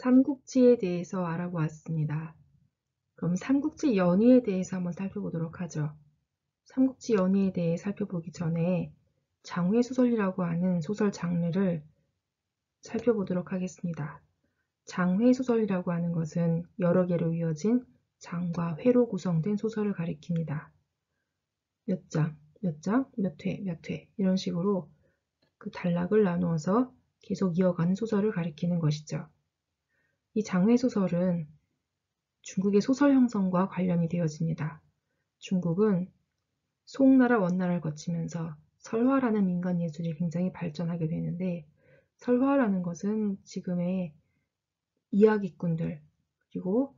삼국지에 대해서 알아보았습니다. 그럼 삼국지 연의에 대해서 한번 살펴보도록 하죠. 삼국지 연의에 대해 살펴보기 전에 장회소설이라고 하는 소설 장르를 살펴보도록 하겠습니다. 장회소설이라고 하는 것은 여러 개로 이어진 장과 회로 구성된 소설을 가리킵니다. 몇 장, 몇 장, 몇 회, 몇 회 이런 식으로 그 단락을 나누어서 계속 이어가는 소설을 가리키는 것이죠. 이 장회소설은 중국의 소설 형성과 관련이 되어집니다. 중국은 송나라, 원나라를 거치면서 설화라는 민간 예술이 굉장히 발전하게 되는데, 설화라는 것은 지금의 이야기꾼들 그리고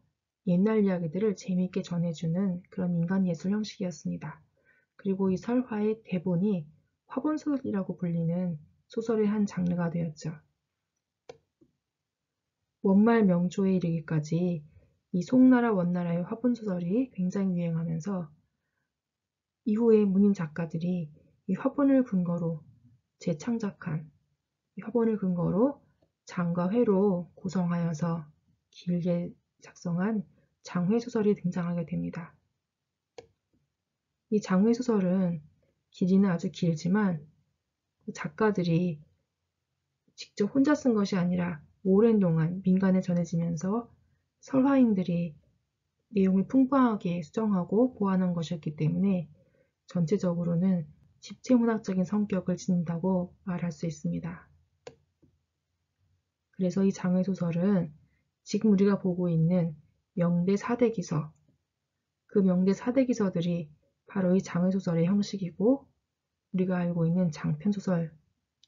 옛날 이야기들을 재미있게 전해주는 그런 민간 예술 형식이었습니다. 그리고 이 설화의 대본이 화본소설이라고 불리는 소설의 한 장르가 되었죠. 원말 명조에 이르기까지 이 송나라, 원나라의 화본소설이 굉장히 유행하면서 이후에 문인 작가들이 이 화본을 근거로 재창작한 이 화본을 근거로 장과 회로 구성하여서 길게 작성한 장회소설이 등장하게 됩니다. 이 장회소설은 길이는 아주 길지만 작가들이 직접 혼자 쓴 것이 아니라 오랜 동안 민간에 전해지면서 설화인들이 내용을 풍부하게 수정하고 보완한 것이었기 때문에 전체적으로는 집체문학적인 성격을 지닌다고 말할 수 있습니다. 그래서 이 장회소설은 지금 우리가 보고 있는 명대 4대 기서, 그 명대 4대 기서들이 바로 이 장회소설의 형식이고 우리가 알고 있는 장편소설에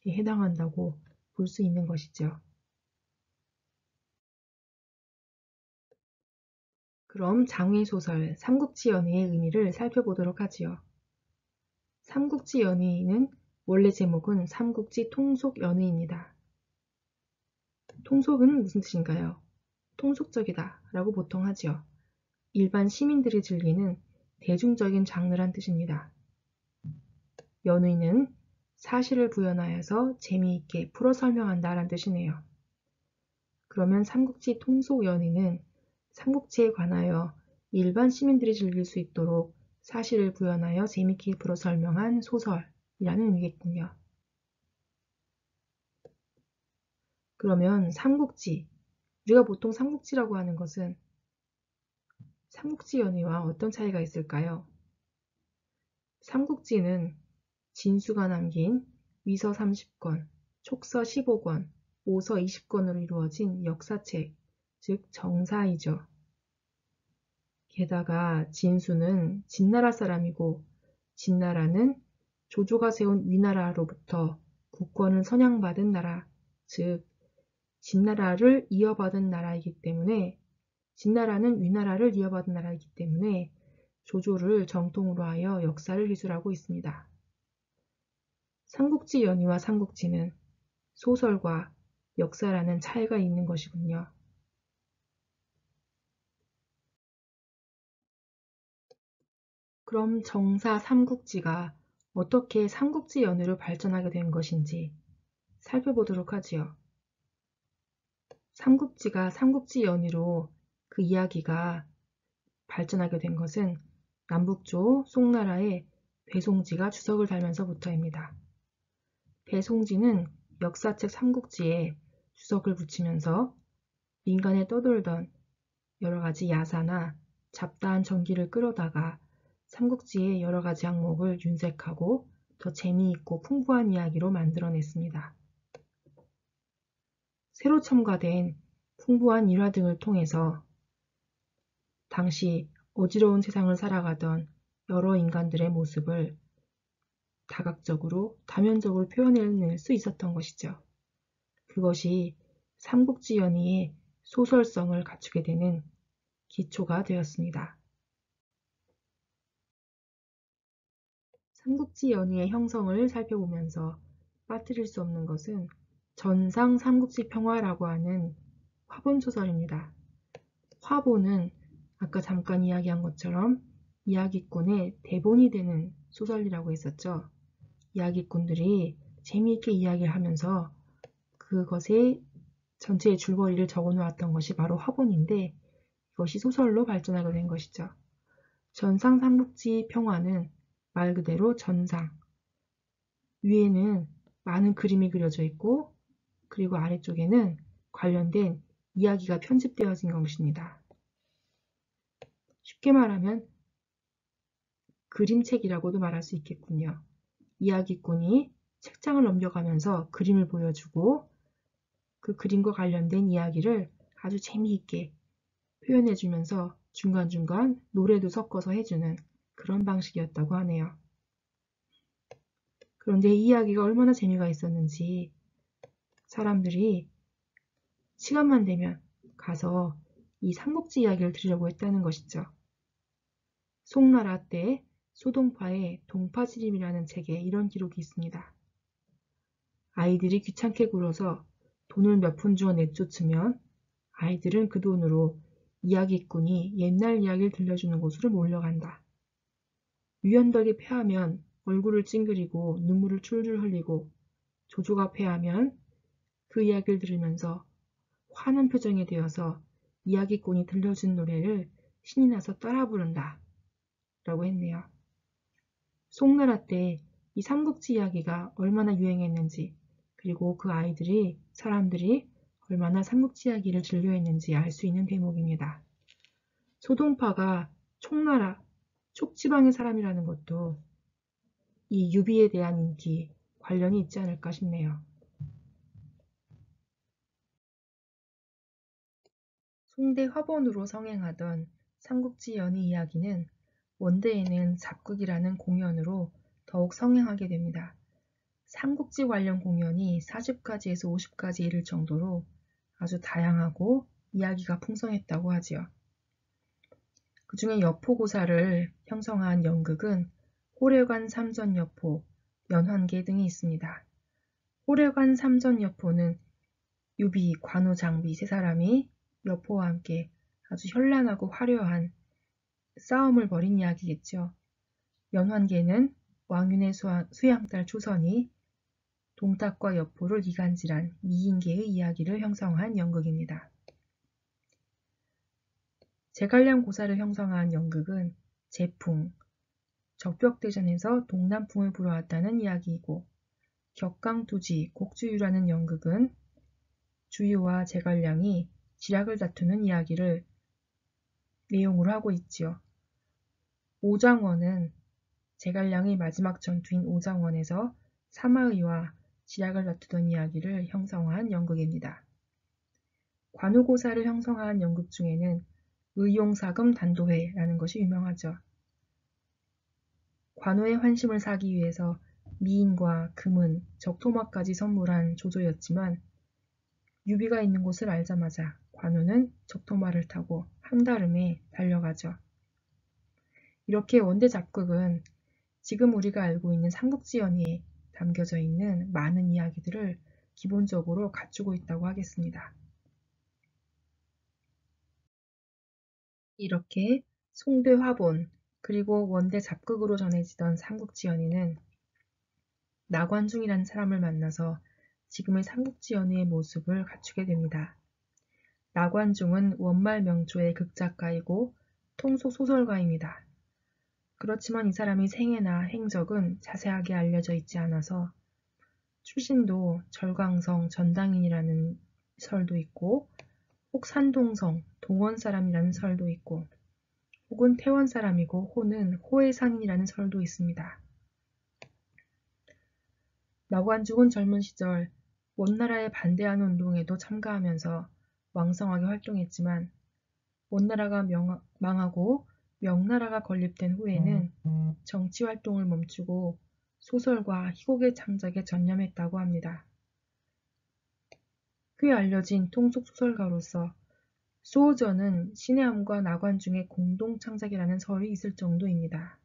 해당한다고 볼 수 있는 것이죠. 그럼 장회소설, 삼국지연의의 의미를 살펴보도록 하지요. 삼국지연의는 원래 제목은 삼국지 통속연의입니다. 통속은 무슨 뜻인가요? 통속적이다 라고 보통 하지요. 일반 시민들이 즐기는 대중적인 장르란 뜻입니다. 연의는 사실을 구현하여서 재미있게 풀어 설명한다 라는 뜻이네요. 그러면 삼국지 통속연의는 삼국지에 관하여 일반 시민들이 즐길 수 있도록 사실을 구현하여 재미있게 풀어 설명한 소설이라는 의미겠군요. 그러면 삼국지, 우리가 보통 삼국지라고 하는 것은 삼국지연의와 어떤 차이가 있을까요? 삼국지는 진수가 남긴 위서 30권, 촉서 15권, 오서 20권으로 이루어진 역사책, 즉 정사이죠. 게다가 진수는 진나라 사람이고 진나라는 조조가 세운 위나라로부터 국권을 선양받은 나라, 즉 진나라를 이어받은 나라이기 때문에 진나라는 위나라를 이어받은 나라이기 때문에 조조를 정통으로 하여 역사를 기술하고 있습니다. 삼국지 연의와 삼국지는 소설과 역사라는 차이가 있는 것이군요. 그럼 정사 삼국지가 어떻게 삼국지 연의로 발전하게 된 것인지 살펴보도록 하지요. 삼국지가 삼국지 연의로 그 이야기가 발전하게 된 것은 남북조 송나라의 배송지가 주석을 달면서부터입니다. 배송지는 역사책 삼국지에 주석을 붙이면서 민간에 떠돌던 여러 가지 야사나 잡다한 전기를 끌어다가 삼국지의 여러 가지 항목을 윤색하고 더 재미있고 풍부한 이야기로 만들어냈습니다. 새로 첨가된 풍부한 일화 등을 통해서 당시 어지러운 세상을 살아가던 여러 인간들의 모습을 다각적으로, 다면적으로 표현해낼 수 있었던 것이죠. 그것이 삼국지 연의의 소설성을 갖추게 되는 기초가 되었습니다. 삼국지 연의의 형성을 살펴보면서 빠뜨릴 수 없는 것은 전상 삼국지 평화라고 하는 화본소설입니다. 화본은 아까 잠깐 이야기한 것처럼 이야기꾼의 대본이 되는 소설이라고 했었죠. 이야기꾼들이 재미있게 이야기를 하면서 그것의 전체의 줄거리를 적어 놓았던 것이 바로 화본인데 이것이 소설로 발전하게 된 것이죠. 전상 삼국지 평화는 말 그대로 전상, 위에는 많은 그림이 그려져 있고 그리고 아래쪽에는 관련된 이야기가 편집되어진 것입니다. 쉽게 말하면 그림책이라고도 말할 수 있겠군요. 이야기꾼이 책장을 넘겨가면서 그림을 보여주고 그 그림과 관련된 이야기를 아주 재미있게 표현해주면서 중간중간 노래도 섞어서 해주는 그런 방식이었다고 하네요. 그런데 이 이야기가 얼마나 재미가 있었는지 사람들이 시간만 되면 가서 이 삼국지 이야기를 들으려고 했다는 것이죠. 송나라 때 소동파의 동파지림이라는 책에 이런 기록이 있습니다. 아이들이 귀찮게 굴어서 돈을 몇 푼 주어 내쫓으면 아이들은 그 돈으로 이야기꾼이 옛날 이야기를 들려주는 곳으로 몰려간다. 유연덕이 패하면 얼굴을 찡그리고 눈물을 줄줄 흘리고 조조가 패하면 그 이야기를 들으면서 화난 표정이 되어서 이야기꾼이 들려준 노래를 신이 나서 따라 부른다. 라고 했네요. 송나라 때 이 삼국지 이야기가 얼마나 유행했는지 그리고 그 사람들이 얼마나 삼국지 이야기를 즐겨했는지 알 수 있는 대목입니다. 소동파가 총나라, 촉지방의 사람이라는 것도 이 유비에 대한 인기 관련이 있지 않을까 싶네요. 송대 화본으로 성행하던 삼국지 연의 이야기는 원대에는 잡극이라는 공연으로 더욱 성행하게 됩니다. 삼국지 관련 공연이 40가지에서 50가지 이를 정도로 아주 다양하고 이야기가 풍성했다고 하지요. 그 중에 여포고사를 형성한 연극은 호래관 삼전여포, 연환계 등이 있습니다. 호래관 삼전여포는 유비, 관우, 장비 세 사람이 여포와 함께 아주 현란하고 화려한 싸움을 벌인 이야기겠죠. 연환계는 왕윤의 수양딸 초선이 동탁과 여포를 이간질한 미인계의 이야기를 형성한 연극입니다. 제갈량 고사를 형성한 연극은 제풍, 적벽대전에서 동남풍을 불어왔다는 이야기이고 격강투지, 곡주유라는 연극은 주유와 제갈량이 지략을 다투는 이야기를 내용으로 하고 있지요. 오장원은 제갈량의 마지막 전투인 오장원에서 사마의와 지략을 다투던 이야기를 형성한 연극입니다. 관우고사를 형성한 연극 중에는 의용사금 단도회라는 것이 유명하죠. 관우의 환심을 사기 위해서 미인과 금은, 적토마까지 선물한 조조였지만 유비가 있는 곳을 알자마자 관우는 적토마를 타고 한달음에 달려가죠. 이렇게 원대잡극은 지금 우리가 알고 있는 삼국지연의에 담겨져 있는 많은 이야기들을 기본적으로 갖추고 있다고 하겠습니다. 이렇게 송대 화본 그리고 원대 잡극으로 전해지던 삼국지연의는 나관중이라는 사람을 만나서 지금의 삼국지연의의 모습을 갖추게 됩니다. 나관중은 원말명초의 극작가이고 통속소설가입니다. 그렇지만 이 사람의 생애나 행적은 자세하게 알려져 있지 않아서 출신도 절광성 전당인이라는 설도 있고 혹 산동성 동원 사람이라는 설도 있고 혹은 태원 사람이고 호는 호해산인이라는 설도 있습니다. 나관중은 젊은 시절 원나라에 반대하는 운동에도 참가하면서 왕성하게 활동했지만 원나라가 망하고 명나라가 건립된 후에는 정치 활동을 멈추고 소설과 희곡의 창작에 전념했다고 합니다. 꽤 알려진 통속소설가로서 수호전은 신의함과 나관중의 공동 창작이라는 설이 있을 정도입니다.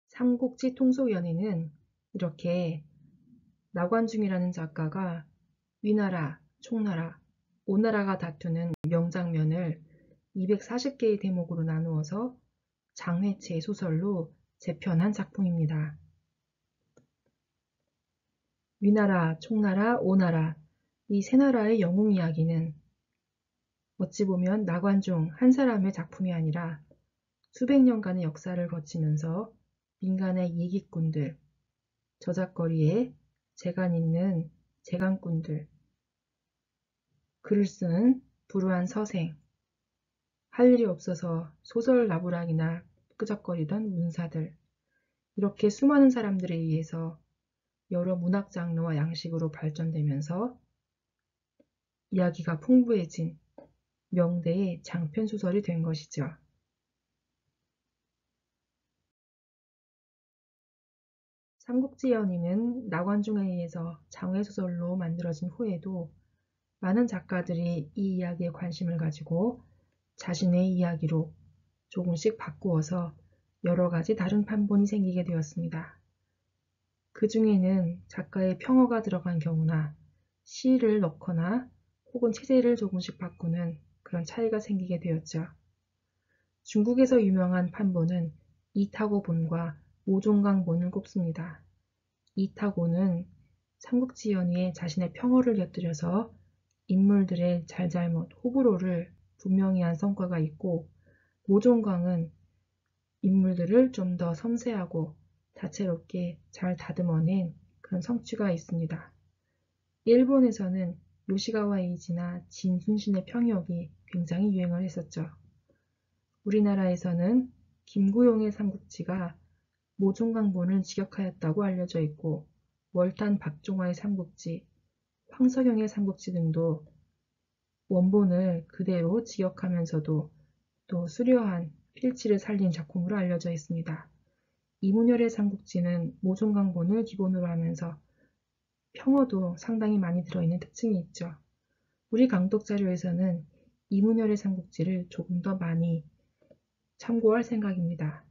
삼국지 통속연의는 이렇게 나관중이라는 작가가 위나라, 총나라, 오나라가 다투는 명장면을 240개의 대목으로 나누어서 장회체 소설로 재편한 작품입니다. 위나라, 총나라, 오나라 이 세 나라의 영웅 이야기는 어찌 보면 나관중 한 사람의 작품이 아니라 수백 년간의 역사를 거치면서 민간의 이기꾼들, 저작거리에 재간 있는 재간꾼들, 글을 쓰는 불우한 서생, 할 일이 없어서 소설 나부랑이나 끄적거리던 문사들, 이렇게 수많은 사람들에 의해서 여러 문학 장르와 양식으로 발전되면서 이야기가 풍부해진 명대의 장편 소설이 된 것이죠. 삼국지 연의는 나관중에 의해서 장외소설로 만들어진 후에도 많은 작가들이 이 이야기에 관심을 가지고 자신의 이야기로 조금씩 바꾸어서 여러 가지 다른 판본이 생기게 되었습니다. 그 중에는 작가의 평어가 들어간 경우나 시를 넣거나 혹은 체제를 조금씩 바꾸는 그런 차이가 생기게 되었죠. 중국에서 유명한 판본은 이타고본과 오종강본을 꼽습니다. 이타고는 삼국지 연의에 자신의 평어를 곁들여서 인물들의 잘잘못, 호불호를 분명히 한 성과가 있고, 오종강은 인물들을 좀 더 섬세하고 다채롭게 잘 다듬어낸 그런 성취가 있습니다. 일본에서는 요시가와 에이지나 진순신의 평역이 굉장히 유행을 했었죠. 우리나라에서는 김구용의 삼국지가 모종강본을 직역하였다고 알려져 있고 월단 박종화의 삼국지, 황석영의 삼국지 등도 원본을 그대로 직역하면서도 또 수려한 필치를 살린 작품으로 알려져 있습니다. 이문열의 삼국지는 모종강본을 기본으로 하면서 평어도 상당히 많이 들어있는 특징이 있죠. 우리 강독자료에서는 이문열의 삼국지를 조금 더 많이 참고할 생각입니다.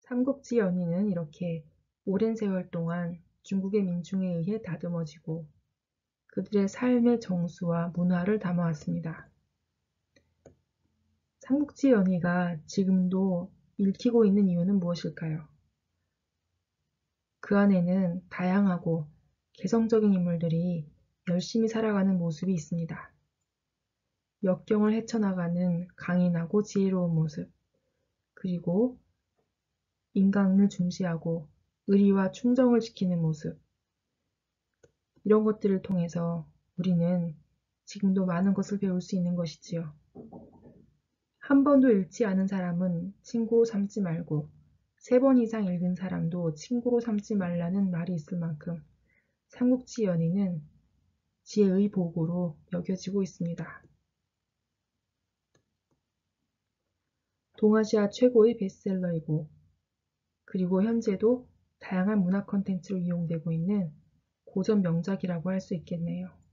삼국지 연의는 이렇게 오랜 세월 동안 중국의 민중에 의해 다듬어지고 그들의 삶의 정수와 문화를 담아왔습니다. 삼국지 연의가 지금도 읽히고 있는 이유는 무엇일까요? 그 안에는 다양하고 개성적인 인물들이 열심히 살아가는 모습이 있습니다. 역경을 헤쳐나가는 강인하고 지혜로운 모습, 그리고 인간을 중시하고 의리와 충정을 지키는 모습, 이런 것들을 통해서 우리는 지금도 많은 것을 배울 수 있는 것이지요. 한 번도 읽지 않은 사람은 친구로 삼지 말고 3번 이상 읽은 사람도 친구로 삼지 말라는 말이 있을 만큼 삼국지 연의는 지혜의 보고로 여겨지고 있습니다. 동아시아 최고의 베스트셀러이고 그리고 현재도 다양한 문화 콘텐츠로 이용되고 있는 고전 명작이라고 할 수 있겠네요.